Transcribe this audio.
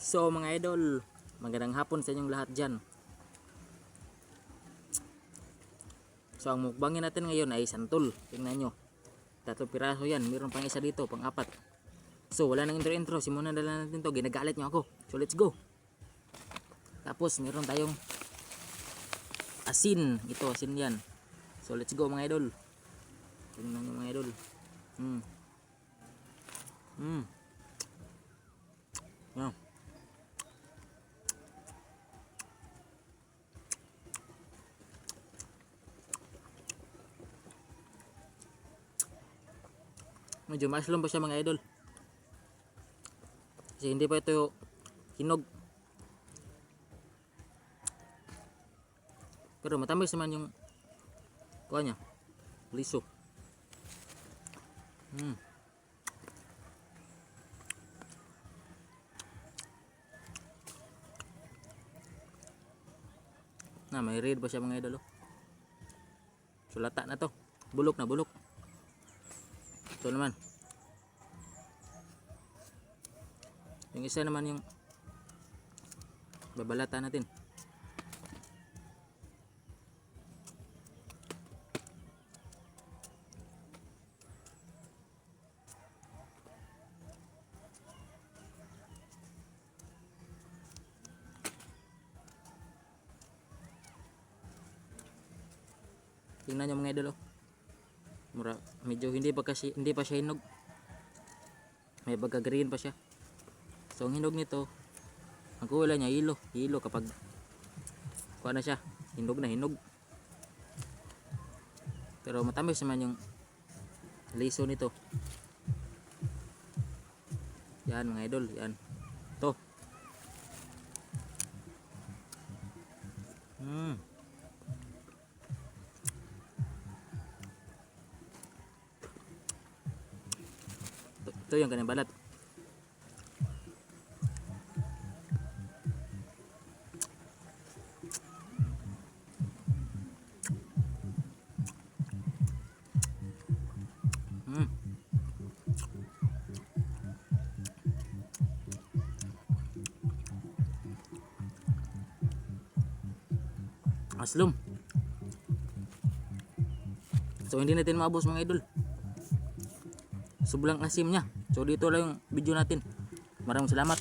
So mga idol, magandang hapon sa inyong lahat dyan. So ang mukbangin natin ngayon ay santol. Tingnan nyo, 3 piraso yan, mayroon pang isa dito, pang 4. So wala nang intro, simulan na lang natin to. Ginagalit nyo ako, so let's go. Tapos mayroon tayong asin, ito asin yan. So let's go mga idol. Tingnan nyo mga idol. Wow. Medyo mushroom pa siya mga idol. Kasi hindi pa ito hinog. Pero matamis naman yung kuha niya. Liso. May red pa siya mga idol. Sulata na to. Bulok na bulok. Ito naman. Yung isa naman yung babalata natin. Tingnan nyo mga idol. Medyo hindi pa siya hinog. May pagka green pa siya. So ang hinog nito, ang kulay niya hilo kapag kuha na siya, hinog na hinog. Pero matamis naman yung liso nito. Yan mga idol, yan. To. Ito yung kanyang balat. Aslum. So hindi natin maubos mga idol. Sobrang asim niya. So dito lang yung video natin. Maraming salamat.